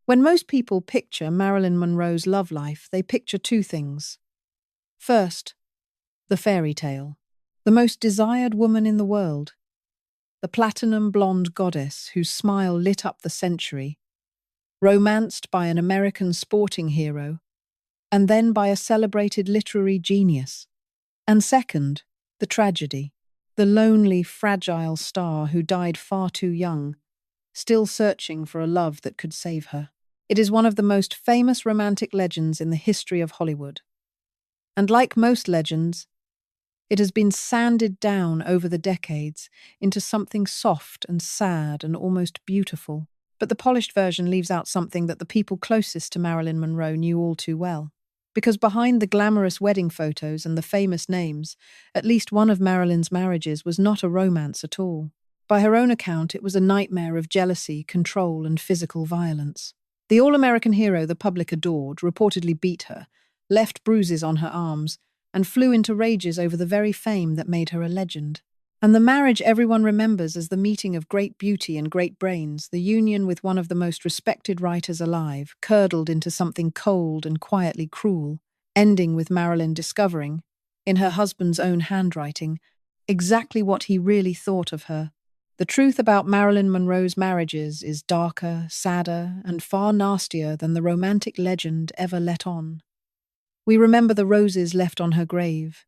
When most people picture Marilyn Monroe's love life, they picture two things. First, the fairy tale. The most desired woman in the world. The platinum blonde goddess whose smile lit up the century. Romanced by an American sporting hero, and then by a celebrated literary genius. And second, the tragedy. The lonely, fragile star who died far too young, still searching for a love that could save her. It is one of the most famous romantic legends in the history of Hollywood. And like most legends, it has been sanded down over the decades into something soft and sad and almost beautiful. But the polished version leaves out something that the people closest to Marilyn Monroe knew all too well. Because behind the glamorous wedding photos and the famous names, at least one of Marilyn's marriages was not a romance at all. By her own account, it was a nightmare of jealousy, control, and physical violence. The all-American hero the public adored reportedly beat her, left bruises on her arms, and flew into rages over the very fame that made her a legend. And the marriage everyone remembers as the meeting of great beauty and great brains, the union with one of the most respected writers alive, curdled into something cold and quietly cruel, ending with Marilyn discovering, in her husband's own handwriting, exactly what he really thought of her. The truth about Marilyn Monroe's marriages is darker, sadder, and far nastier than the romantic legend ever let on. We remember the roses left on her grave,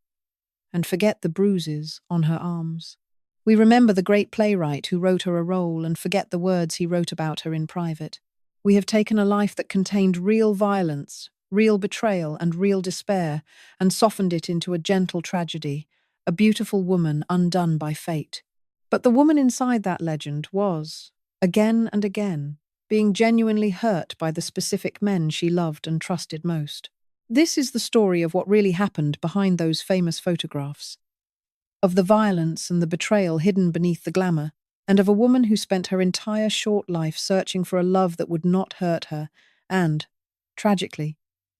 and forget the bruises on her arms. We remember the great playwright who wrote her a role and forget the words he wrote about her in private. We have taken a life that contained real violence, real betrayal, and real despair, and softened it into a gentle tragedy, a beautiful woman undone by fate. But the woman inside that legend was, again and again, being genuinely hurt by the specific men she loved and trusted most. This is the story of what really happened behind those famous photographs, of the violence and the betrayal hidden beneath the glamour, and of a woman who spent her entire short life searching for a love that would not hurt her and, tragically,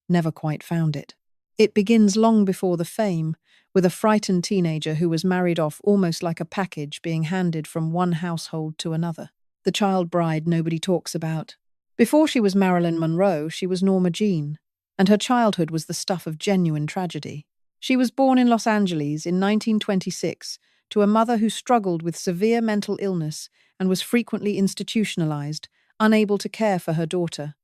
never quite found it. It begins long before the fame, with a frightened teenager who was married off almost like a package being handed from one household to another. The child bride nobody talks about. Before she was Marilyn Monroe, she was Norma Jean, and her childhood was the stuff of genuine tragedy. She was born in Los Angeles in 1926 to a mother who struggled with severe mental illness and was frequently institutionalized, unable to care for her daughter.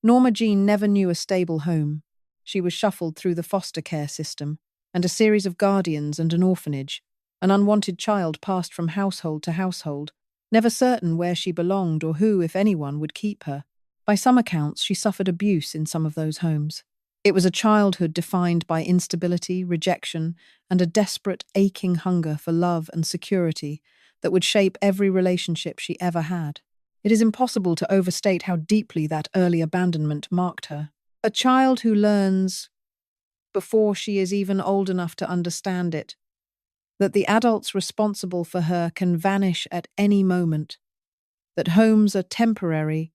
Norma Jean never knew a stable home. She was shuffled through the foster care system, and a series of guardians and an orphanage. An unwanted child passed from household to household, never certain where she belonged or who, if anyone, would keep her. By some accounts, she suffered abuse in some of those homes. It was a childhood defined by instability, rejection, and a desperate, aching hunger for love and security that would shape every relationship she ever had. It is impossible to overstate how deeply that early abandonment marked her. A child who learns, before she is even old enough to understand it, that the adults responsible for her can vanish at any moment, that homes are temporary,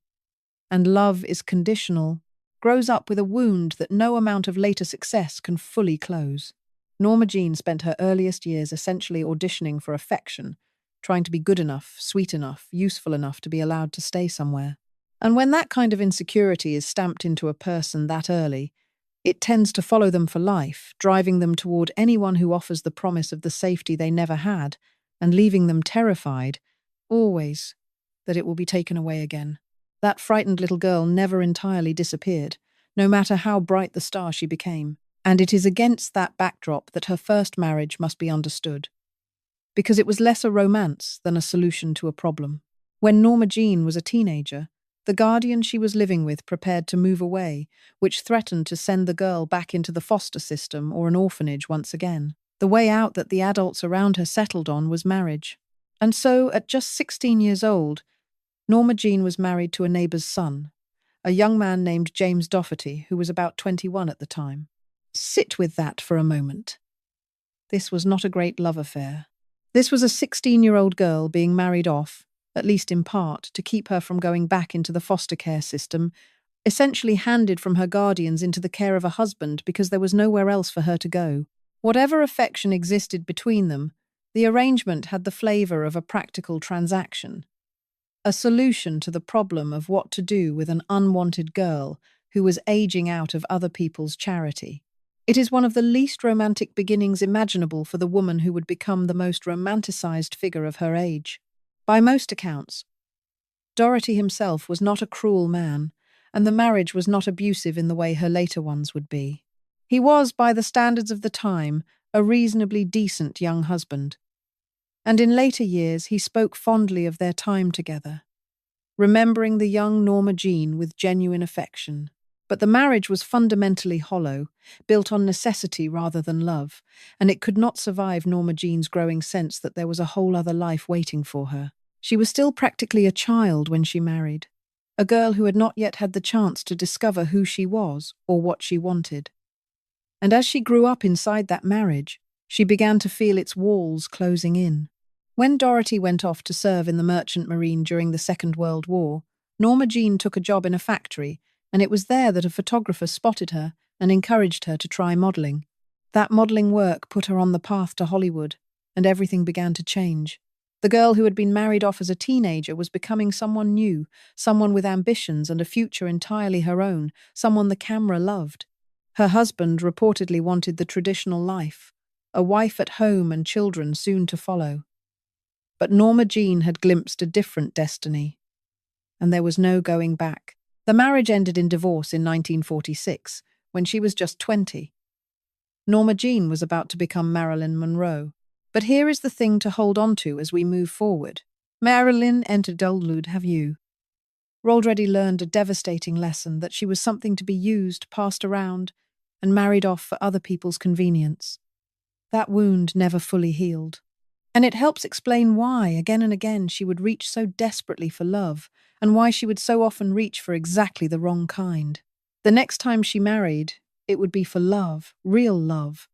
and love is conditional, grows up with a wound that no amount of later success can fully close. Norma Jean spent her earliest years essentially auditioning for affection, trying to be good enough, sweet enough, useful enough to be allowed to stay somewhere. And when that kind of insecurity is stamped into a person that early, it tends to follow them for life, driving them toward anyone who offers the promise of the safety they never had, and leaving them terrified, always, that it will be taken away again. That frightened little girl never entirely disappeared, no matter how bright the star she became. And it is against that backdrop that her first marriage must be understood, because it was less a romance than a solution to a problem. When Norma Jean was a teenager, the guardian she was living with prepared to move away, which threatened to send the girl back into the foster system or an orphanage once again. The way out that the adults around her settled on was marriage. And so, at just 16 years old, Norma Jean was married to a neighbour's son, a young man named James Dougherty, who was about 21 at the time. Sit with that for a moment. This was not a great love affair. This was a 16-year-old girl being married off, at least in part, to keep her from going back into the foster care system, essentially handed from her guardians into the care of a husband because there was nowhere else for her to go. Whatever affection existed between them, the arrangement had the flavour of a practical transaction. a solution to the problem of what to do with an unwanted girl who was aging out of other people's charity. It is one of the least romantic beginnings imaginable for the woman who would become the most romanticized figure of her age. By most accounts, Dorothy himself was not a cruel man, and the marriage was not abusive in the way her later ones would be. He was, by the standards of the time, a reasonably decent young husband. And in later years he spoke fondly of their time together, remembering the young Norma Jean with genuine affection. But the marriage was fundamentally hollow, built on necessity rather than love, and it could not survive Norma Jean's growing sense that there was a whole other life waiting for her. She was still practically a child when she married, a girl who had not yet had the chance to discover who she was or what she wanted. And as she grew up inside that marriage, she began to feel its walls closing in. When Dorothy went off to serve in the Merchant Marine during the Second World War, Norma Jean took a job in a factory, and it was there that a photographer spotted her and encouraged her to try modeling. That modeling work put her on the path to Hollywood, and everything began to change. The girl who had been married off as a teenager was becoming someone new, someone with ambitions and a future entirely her own, someone the camera loved. Her husband reportedly wanted the traditional life, a wife at home and children soon to follow. But Norma Jean had glimpsed a different destiny, and there was no going back. The marriage ended in divorce in 1946, when she was just 20. Norma Jean was about to become Marilyn Monroe. But here is the thing to hold on to as we move forward. Marilyn entered adulthood, have you? Already learned a devastating lesson that she was something to be used, passed around, and married off for other people's convenience. That wound never fully healed. And it helps explain why, again and again, she would reach so desperately for love, and why she would so often reach for exactly the wrong kind. The next time she married, it would be for love, real love,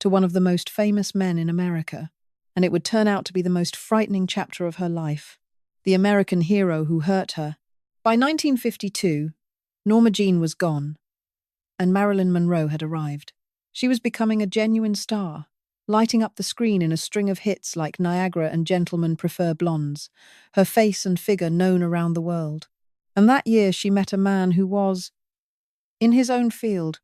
to one of the most famous men in America, and it would turn out to be the most frightening chapter of her life, the American hero who hurt her. By 1952, Norma Jean was gone, and Marilyn Monroe had arrived. She was becoming a genuine star, lighting up the screen in a string of hits like Niagara and Gentlemen Prefer Blondes, her face and figure known around the world. And that year she met a man who was, in his own field,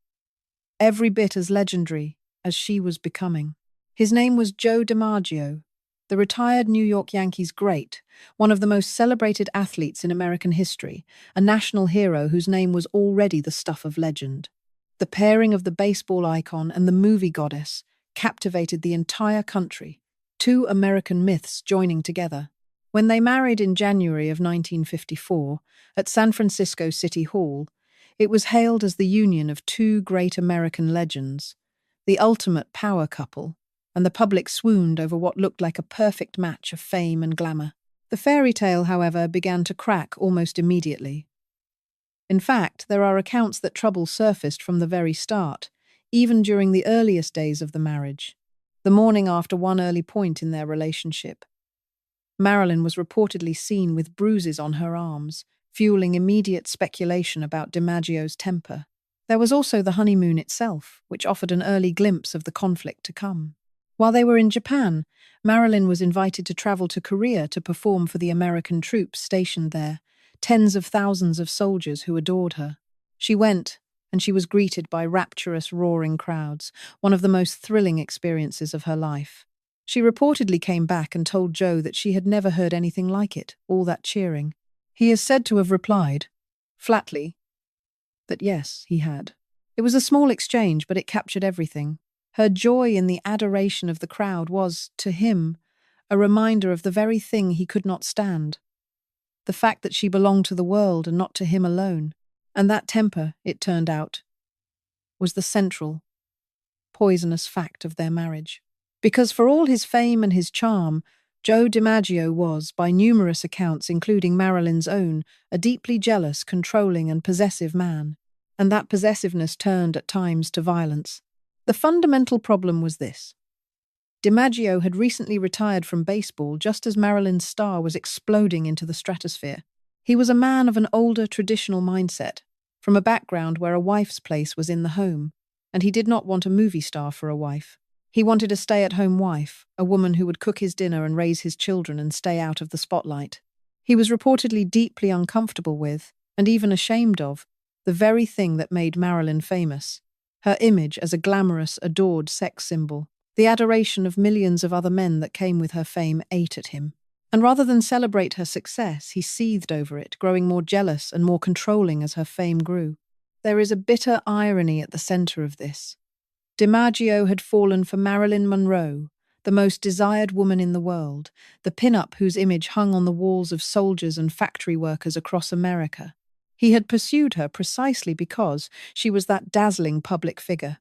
every bit as legendary as she was becoming. His name was Joe DiMaggio, the retired New York Yankees great, one of the most celebrated athletes in American history, a national hero whose name was already the stuff of legend. The pairing of the baseball icon and the movie goddess captivated the entire country, two American myths joining together. When they married in January of 1954 at San Francisco City Hall, it was hailed as the union of two great American legends, the ultimate power couple, and the public swooned over what looked like a perfect match of fame and glamour. The fairy tale, however, began to crack almost immediately. In fact, there are accounts that trouble surfaced from the very start, even during the earliest days of the marriage, the morning after one early point in their relationship. Marilyn was reportedly seen with bruises on her arms, fueling immediate speculation about DiMaggio's temper. There was also the honeymoon itself, which offered an early glimpse of the conflict to come. While they were in Japan, Marilyn was invited to travel to Korea to perform for the American troops stationed there, tens of thousands of soldiers who adored her. She went, and she was greeted by rapturous, roaring crowds, one of the most thrilling experiences of her life. She reportedly came back and told Joe that she had never heard anything like it, all that cheering. He is said to have replied, flatly, that yes, he had. It was a small exchange, but it captured everything. Her joy in the adoration of the crowd was, to him, a reminder of the very thing he could not stand. The fact that she belonged to the world and not to him alone. And that temper, it turned out, was the central, poisonous fact of their marriage. Because for all his fame and his charm, Joe DiMaggio was, by numerous accounts including Marilyn's own, a deeply jealous, controlling and possessive man. And that possessiveness turned at times to violence. The fundamental problem was this. DiMaggio had recently retired from baseball just as Marilyn's star was exploding into the stratosphere. He was a man of an older, traditional mindset, from a background where a wife's place was in the home, and he did not want a movie star for a wife. He wanted a stay-at-home wife, a woman who would cook his dinner and raise his children and stay out of the spotlight. He was reportedly deeply uncomfortable with, and even ashamed of, the very thing that made Marilyn famous: her image as a glamorous, adored sex symbol. The adoration of millions of other men that came with her fame ate at him. And rather than celebrate her success, he seethed over it, growing more jealous and more controlling as her fame grew. There is a bitter irony at the center of this. DiMaggio had fallen for Marilyn Monroe, the most desired woman in the world, the pin-up whose image hung on the walls of soldiers and factory workers across America. He had pursued her precisely because she was that dazzling public figure.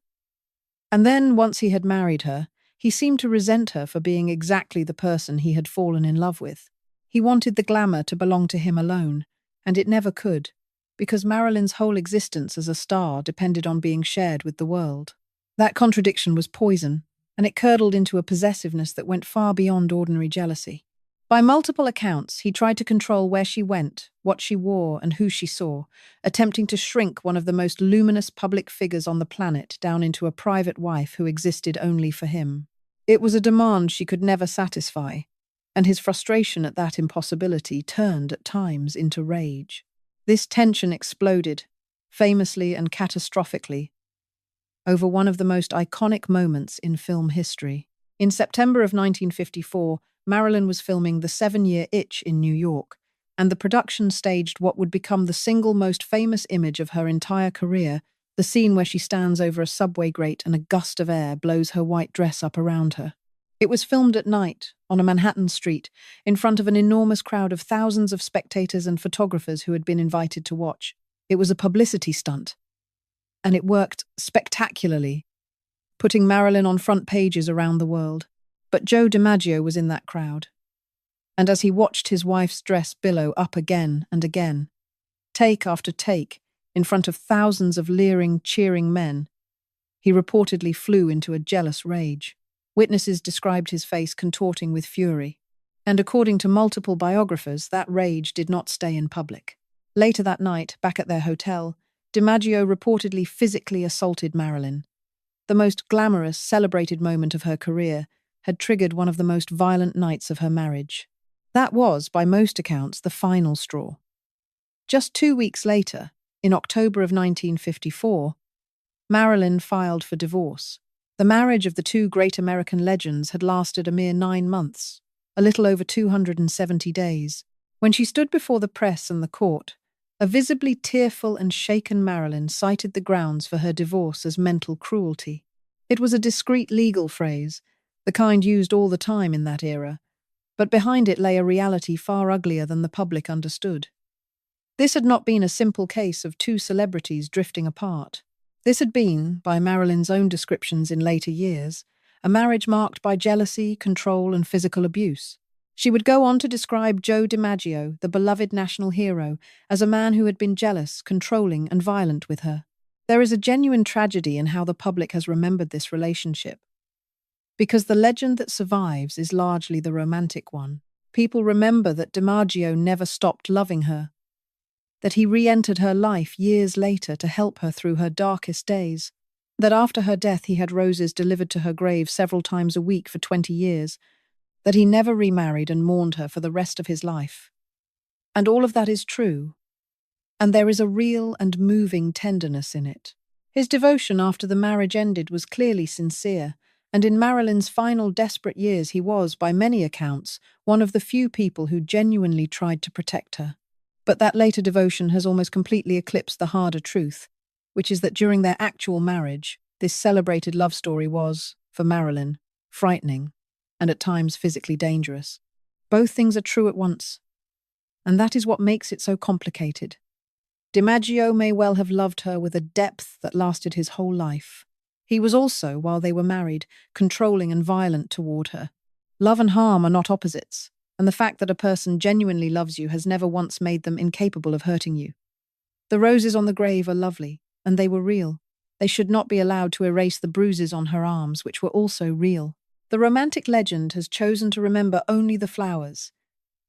And then, once he had married her, he seemed to resent her for being exactly the person he had fallen in love with. He wanted the glamour to belong to him alone, and it never could, because Marilyn's whole existence as a star depended on being shared with the world. That contradiction was poison, and it curdled into a possessiveness that went far beyond ordinary jealousy. By multiple accounts, he tried to control where she went, what she wore, and who she saw, attempting to shrink one of the most luminous public figures on the planet down into a private wife who existed only for him. It was a demand she could never satisfy, and his frustration at that impossibility turned at times into rage. This tension exploded, famously and catastrophically, over one of the most iconic moments in film history. In September of 1954, Marilyn was filming The 7-Year Itch in New York, and the production staged what would become the single most famous image of her entire career, the scene where she stands over a subway grate and a gust of air blows her white dress up around her. It was filmed at night, on a Manhattan street, in front of an enormous crowd of thousands of spectators and photographers who had been invited to watch. It was a publicity stunt, and it worked spectacularly, putting Marilyn on front pages around the world. But Joe DiMaggio was in that crowd, and as he watched his wife's dress billow up again and again, take after take, in front of thousands of leering, cheering men, he reportedly flew into a jealous rage. Witnesses described his face contorting with fury, and according to multiple biographers, that rage did not stay in public. Later that night, back at their hotel, DiMaggio reportedly physically assaulted Marilyn. The most glamorous, celebrated moment of her career had triggered one of the most violent nights of her marriage. That was, by most accounts, the final straw. Just 2 weeks later, in October of 1954, Marilyn filed for divorce. The marriage of the two great American legends had lasted a mere 9 months, a little over 270 days. When she stood before the press and the court, a visibly tearful and shaken Marilyn cited the grounds for her divorce as mental cruelty. It was a discreet legal phrase, the kind used all the time in that era, but behind it lay a reality far uglier than the public understood. This had not been a simple case of two celebrities drifting apart. This had been, by Marilyn's own descriptions in later years, a marriage marked by jealousy, control, and physical abuse. She would go on to describe Joe DiMaggio, the beloved national hero, as a man who had been jealous, controlling, and violent with her. There is a genuine tragedy in how the public has remembered this relationship, because the legend that survives is largely the romantic one. People remember that DiMaggio never stopped loving her, that he re-entered her life years later to help her through her darkest days, that after her death he had roses delivered to her grave several times a week for 20 years, that he never remarried and mourned her for the rest of his life. And all of that is true, and there is a real and moving tenderness in it. His devotion after the marriage ended was clearly sincere, and in Marilyn's final desperate years he was, by many accounts, one of the few people who genuinely tried to protect her. But that later devotion has almost completely eclipsed the harder truth, which is that during their actual marriage, this celebrated love story was, for Marilyn, frightening, and at times physically dangerous. Both things are true at once, and that is what makes it so complicated. DiMaggio may well have loved her with a depth that lasted his whole life. He was also, while they were married, controlling and violent toward her. Love and harm are not opposites, and the fact that a person genuinely loves you has never once made them incapable of hurting you. The roses on the grave are lovely, and they were real. They should not be allowed to erase the bruises on her arms, which were also real. The romantic legend has chosen to remember only the flowers,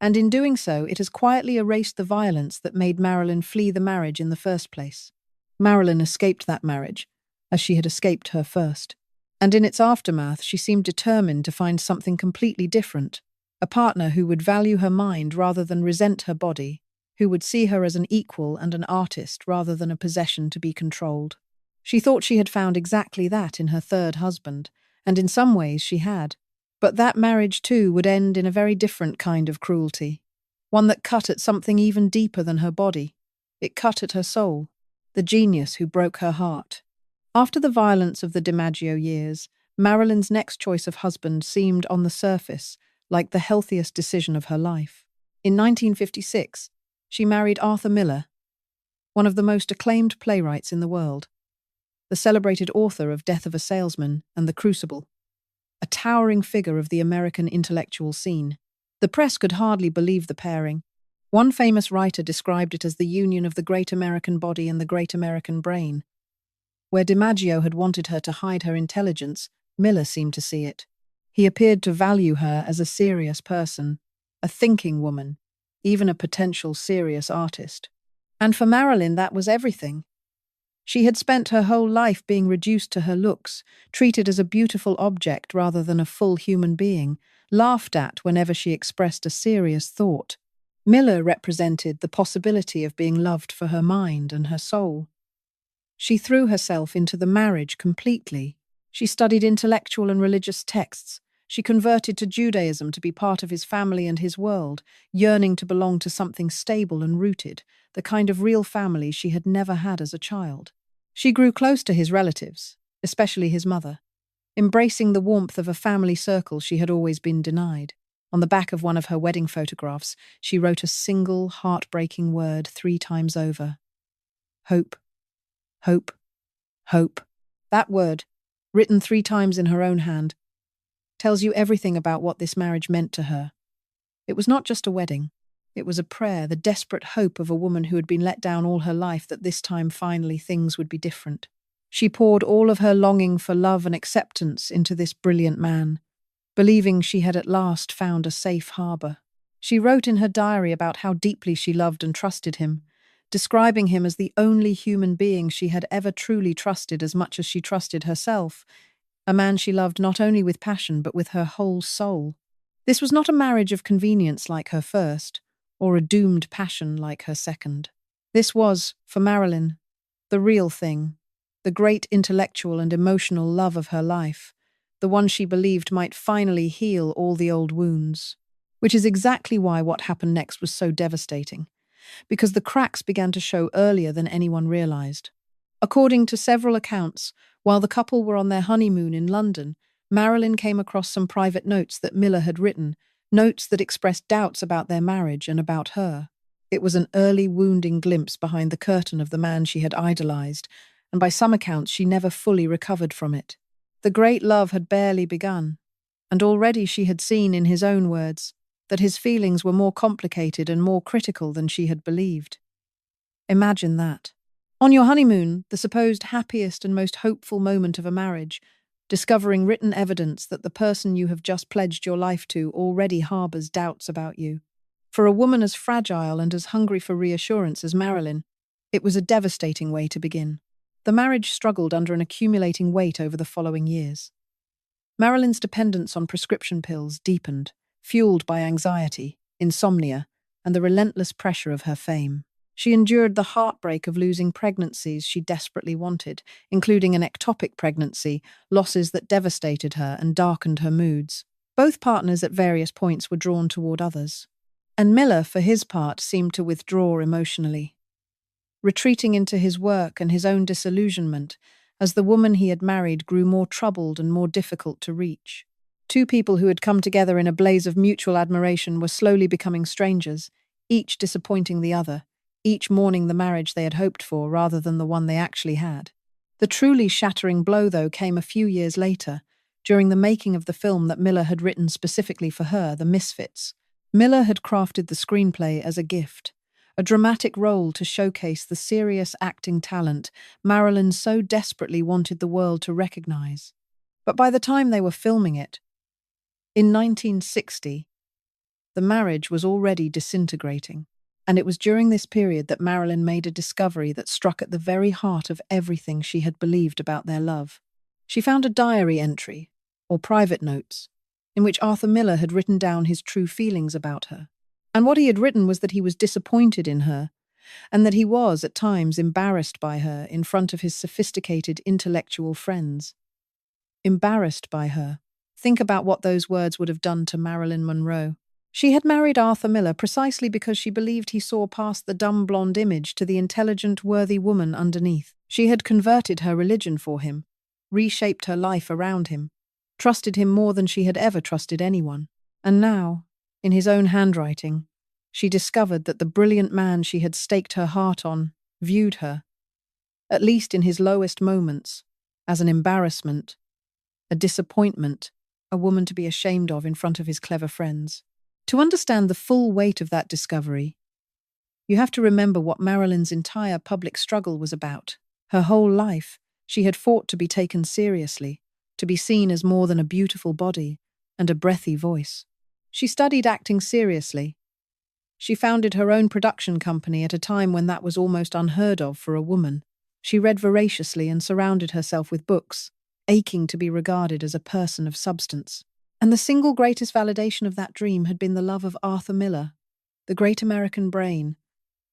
and in doing so, it has quietly erased the violence that made Marilyn flee the marriage in the first place. Marilyn escaped that marriage, as she had escaped her first, and in its aftermath, she seemed determined to find something completely different. a partner who would value her mind rather than resent her body, who would see her as an equal and an artist rather than a possession to be controlled. She thought she had found exactly that in her third husband, and in some ways she had. But that marriage, too, would end in a very different kind of cruelty, one that cut at something even deeper than her body. It cut at her soul, the genius who broke her heart. After the violence of the DiMaggio years, Marilyn's next choice of husband seemed, on the surface, like the healthiest decision of her life. In 1956, she married Arthur Miller, one of the most acclaimed playwrights in the world, the celebrated author of Death of a Salesman and The Crucible, a towering figure of the American intellectual scene. The press could hardly believe the pairing. One famous writer described it as the union of the great American body and the great American brain. Where DiMaggio had wanted her to hide her intelligence, Miller seemed to see it. He appeared to value her as a serious person, a thinking woman, even a potential serious artist. And for Marilyn, that was everything. She had spent her whole life being reduced to her looks, treated as a beautiful object rather than a full human being, laughed at whenever she expressed a serious thought. Miller represented the possibility of being loved for her mind and her soul. She threw herself into the marriage completely. She studied intellectual and religious texts. She converted to Judaism to be part of his family and his world, yearning to belong to something stable and rooted, the kind of real family she had never had as a child. She grew close to his relatives, especially his mother, embracing the warmth of a family circle she had always been denied. On the back of one of her wedding photographs, she wrote a single, heartbreaking word 3 times over. Hope. Hope. Hope. That word, written 3 times in her own hand, tells you everything about what this marriage meant to her. It was not just a wedding. It was a prayer, the desperate hope of a woman who had been let down all her life that this time finally things would be different. She poured all of her longing for love and acceptance into this brilliant man, believing she had at last found a safe harbor. She wrote in her diary about how deeply she loved and trusted him, describing him as the only human being she had ever truly trusted as much as she trusted herself, a man she loved not only with passion but with her whole soul. This was not a marriage of convenience like her first, or a doomed passion like her second. This was, for Marilyn, the real thing, the great intellectual and emotional love of her life, the one she believed might finally heal all the old wounds. Which is exactly why what happened next was so devastating, because the cracks began to show earlier than anyone realized. According to several accounts, while the couple were on their honeymoon in London, Marilyn came across some private notes that Miller had written, notes that expressed doubts about their marriage and about her. It was an early, wounding glimpse behind the curtain of the man she had idolized, and by some accounts she never fully recovered from it. The great love had barely begun, and already she had seen, in his own words, that his feelings were more complicated and more critical than she had believed. Imagine that. On your honeymoon, the supposed happiest and most hopeful moment of a marriage, discovering written evidence that the person you have just pledged your life to already harbors doubts about you. For a woman as fragile and as hungry for reassurance as Marilyn, it was a devastating way to begin. The marriage struggled under an accumulating weight over the following years. Marilyn's dependence on prescription pills deepened, fueled by anxiety, insomnia, and the relentless pressure of her fame. She endured the heartbreak of losing pregnancies she desperately wanted, including an ectopic pregnancy, losses that devastated her and darkened her moods. Both partners at various points were drawn toward others. And Miller, for his part, seemed to withdraw emotionally, retreating into his work and his own disillusionment as the woman he had married grew more troubled and more difficult to reach. 2 people who had come together in a blaze of mutual admiration were slowly becoming strangers, each disappointing the other, each mourning the marriage they had hoped for rather than the one they actually had. The truly shattering blow, though, came a few years later, during the making of the film that Miller had written specifically for her, The Misfits. Miller had crafted the screenplay as a gift, a dramatic role to showcase the serious acting talent Marilyn so desperately wanted the world to recognize. But by the time they were filming it, in 1960, the marriage was already disintegrating. And it was during this period that Marilyn made a discovery that struck at the very heart of everything she had believed about their love. She found a diary entry, or private notes, in which Arthur Miller had written down his true feelings about her. And what he had written was that he was disappointed in her, and that he was, at times, embarrassed by her in front of his sophisticated intellectual friends. Embarrassed by her. Think about what those words would have done to Marilyn Monroe. She had married Arthur Miller precisely because she believed he saw past the dumb blonde image to the intelligent, worthy woman underneath. She had converted her religion for him, reshaped her life around him, trusted him more than she had ever trusted anyone. And now, in his own handwriting, she discovered that the brilliant man she had staked her heart on viewed her, at least in his lowest moments, as an embarrassment, a disappointment, a woman to be ashamed of in front of his clever friends. To understand the full weight of that discovery, you have to remember what Marilyn's entire public struggle was about. Her whole life, she had fought to be taken seriously, to be seen as more than a beautiful body and a breathy voice. She studied acting seriously. She founded her own production company at a time when that was almost unheard of for a woman. She read voraciously and surrounded herself with books, aching to be regarded as a person of substance. And the single greatest validation of that dream had been the love of Arthur Miller, the great American brain,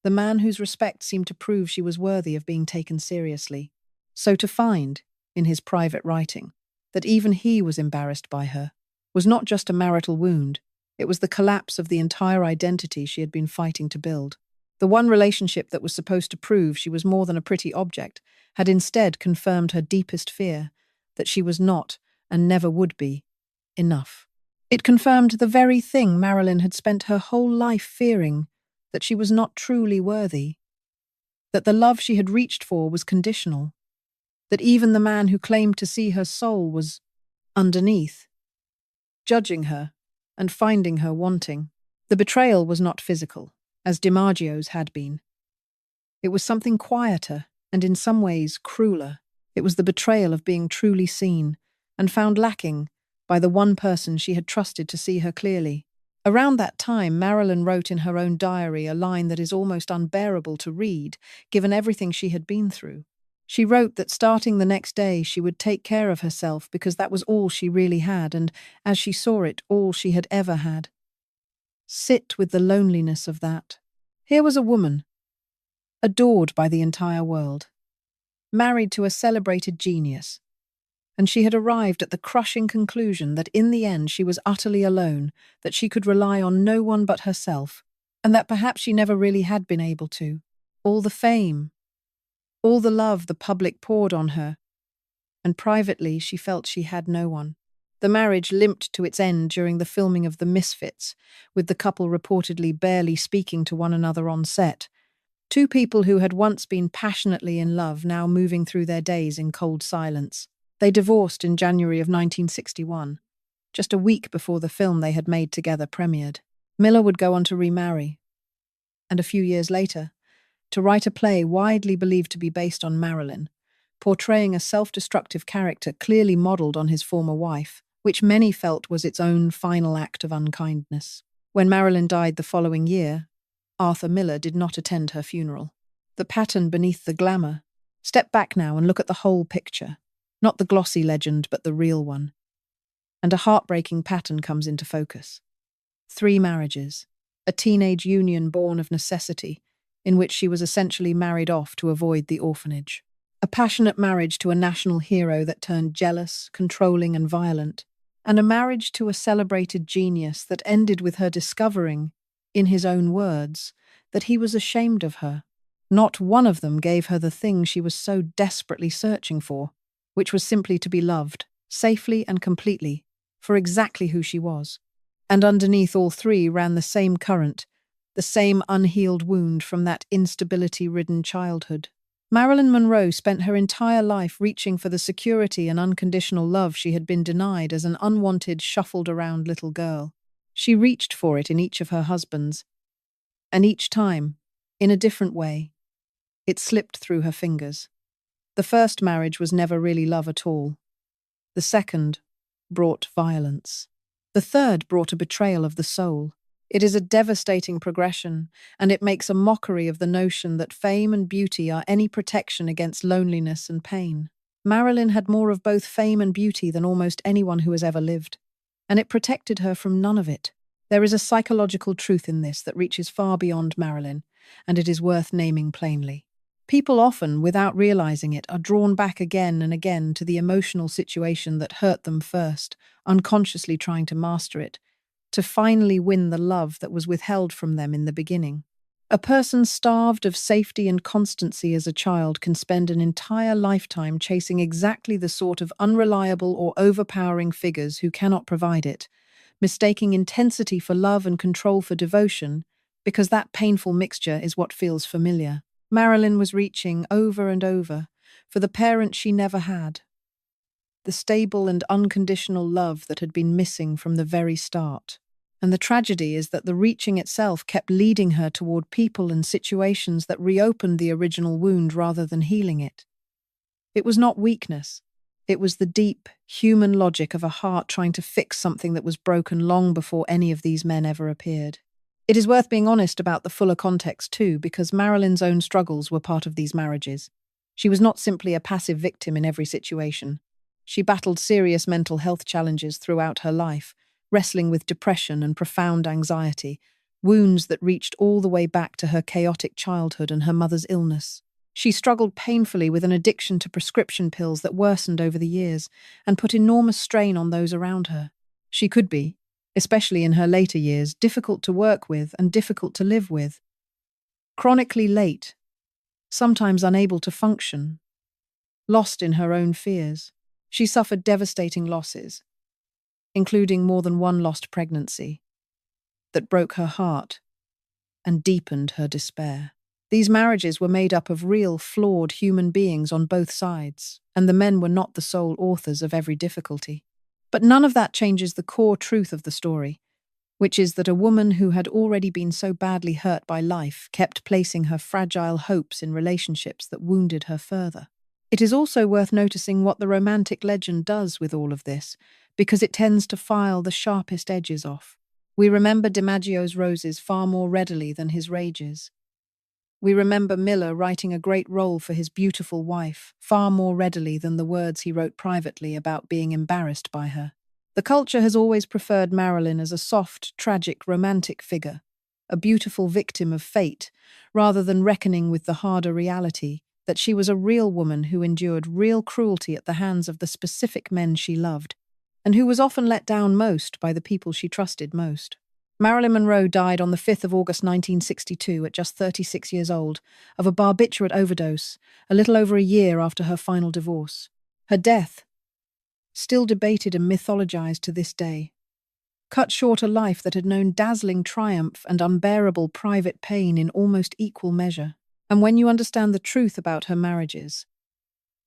the man whose respect seemed to prove she was worthy of being taken seriously. So to find, in his private writing, that even he was embarrassed by her, was not just a marital wound, it was the collapse of the entire identity she had been fighting to build. The one relationship that was supposed to prove she was more than a pretty object had instead confirmed her deepest fear, that she was not, and never would be, enough. It confirmed the very thing Marilyn had spent her whole life fearing, that she was not truly worthy, that the love she had reached for was conditional, that even the man who claimed to see her soul was underneath, judging her and finding her wanting. The betrayal was not physical, as DiMaggio's had been. It was something quieter and in some ways crueler. It was the betrayal of being truly seen and found lacking by the one person she had trusted to see her clearly. Around that time, Marilyn wrote in her own diary a line that is almost unbearable to read, given everything she had been through. She wrote that starting the next day she would take care of herself because that was all she really had and, as she saw it, all she had ever had. Sit with the loneliness of that. Here was a woman, adored by the entire world, married to a celebrated genius, and she had arrived at the crushing conclusion that in the end she was utterly alone, that she could rely on no one but herself, and that perhaps she never really had been able to. All the fame, all the love the public poured on her, and privately she felt she had no one. The marriage limped to its end during the filming of The Misfits, with the couple reportedly barely speaking to one another on set. Two people who had once been passionately in love now moving through their days in cold silence. They divorced in January of 1961, just a week before the film they had made together premiered. Miller would go on to remarry, and a few years later, to write a play widely believed to be based on Marilyn, portraying a self-destructive character clearly modelled on his former wife, which many felt was its own final act of unkindness. When Marilyn died the following year, Arthur Miller did not attend her funeral. The pattern beneath the glamour. Step back now and look at the whole picture. Not the glossy legend, but the real one. And a heartbreaking pattern comes into focus. 3 marriages, a teenage union born of necessity, in which she was essentially married off to avoid the orphanage. A passionate marriage to a national hero that turned jealous, controlling, and violent. And a marriage to a celebrated genius that ended with her discovering, in his own words, that he was ashamed of her. Not one of them gave her the thing she was so desperately searching for, which was simply to be loved, safely and completely, for exactly who she was. And underneath all 3 ran the same current, the same unhealed wound from that instability-ridden childhood. Marilyn Monroe spent her entire life reaching for the security and unconditional love she had been denied as an unwanted, shuffled-around little girl. She reached for it in each of her husbands, and each time, in a different way, it slipped through her fingers. The first marriage was never really love at all. The second brought violence. The third brought a betrayal of the soul. It is a devastating progression, and it makes a mockery of the notion that fame and beauty are any protection against loneliness and pain. Marilyn had more of both fame and beauty than almost anyone who has ever lived. and it protected her from none of it. There is a psychological truth in this that reaches far beyond Marilyn, and it is worth naming plainly. People often, without realizing it, are drawn back again and again to the emotional situation that hurt them first, unconsciously trying to master it, to finally win the love that was withheld from them in the beginning. A person starved of safety and constancy as a child can spend an entire lifetime chasing exactly the sort of unreliable or overpowering figures who cannot provide it, mistaking intensity for love and control for devotion, because that painful mixture is what feels familiar. Marilyn was reaching over and over for the parent she never had, the stable and unconditional love that had been missing from the very start. And the tragedy is that the reaching itself kept leading her toward people and situations that reopened the original wound rather than healing it. It was not weakness. It was the deep, human logic of a heart trying to fix something that was broken long before any of these men ever appeared. It is worth being honest about the fuller context too, because Marilyn's own struggles were part of these marriages. She was not simply a passive victim in every situation. She battled serious mental health challenges throughout her life, wrestling with depression and profound anxiety, wounds that reached all the way back to her chaotic childhood and her mother's illness. She struggled painfully with an addiction to prescription pills that worsened over the years and put enormous strain on those around her. She could be, especially in her later years, difficult to work with and difficult to live with. Chronically late, sometimes unable to function, lost in her own fears. She suffered devastating losses, including more than one lost pregnancy, that broke her heart and deepened her despair. These marriages were made up of real, flawed human beings on both sides, and the men were not the sole authors of every difficulty. But none of that changes the core truth of the story, which is that a woman who had already been so badly hurt by life kept placing her fragile hopes in relationships that wounded her further. It is also worth noticing what the romantic legend does with all of this, because it tends to file the sharpest edges off. We remember DiMaggio's roses far more readily than his rages. We remember Miller writing a great role for his beautiful wife far more readily than the words he wrote privately about being embarrassed by her. The culture has always preferred Marilyn as a soft, tragic, romantic figure, a beautiful victim of fate, rather than reckoning with the harder reality that she was a real woman who endured real cruelty at the hands of the specific men she loved, and who was often let down most by the people she trusted most. Marilyn Monroe died on the 5th of August 1962 at just 36 years old of a barbiturate overdose, a little over a year after her final divorce. Her death, still debated and mythologized to this day, cut short a life that had known dazzling triumph and unbearable private pain in almost equal measure. And when you understand the truth about her marriages,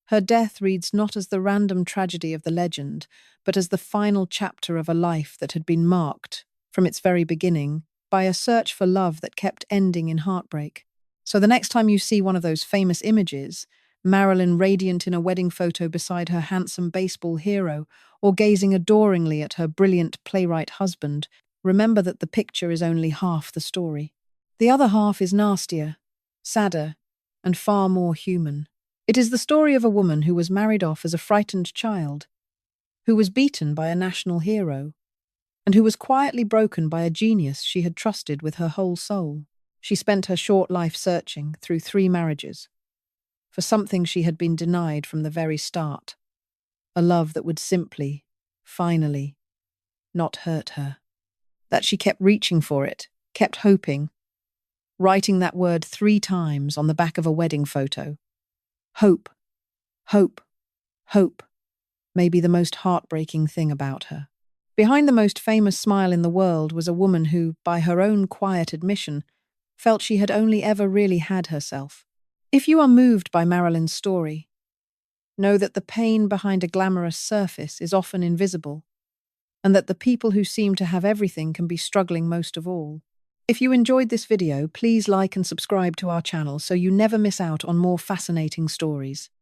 her death reads not as the random tragedy of the legend, but as the final chapter of a life that had been marked, from its very beginning, by a search for love that kept ending in heartbreak. So the next time you see one of those famous images, Marilyn radiant in a wedding photo beside her handsome baseball hero, or gazing adoringly at her brilliant playwright husband, remember that the picture is only half the story. The other half is nastier, sadder, and far more human. It is the story of a woman who was married off as a frightened child, who was beaten by a national hero, and who was quietly broken by a genius she had trusted with her whole soul. She spent her short life searching, through 3 marriages, for something she had been denied from the very start, a love that would simply, finally, not hurt her. That she kept reaching for it, kept hoping, writing that word 3 times on the back of a wedding photo. Hope, hope, hope, may be the most heartbreaking thing about her. Behind the most famous smile in the world was a woman who, by her own quiet admission, felt she had only ever really had herself. If you are moved by Marilyn's story, know that the pain behind a glamorous surface is often invisible, and that the people who seem to have everything can be struggling most of all. If you enjoyed this video, please like and subscribe to our channel so you never miss out on more fascinating stories.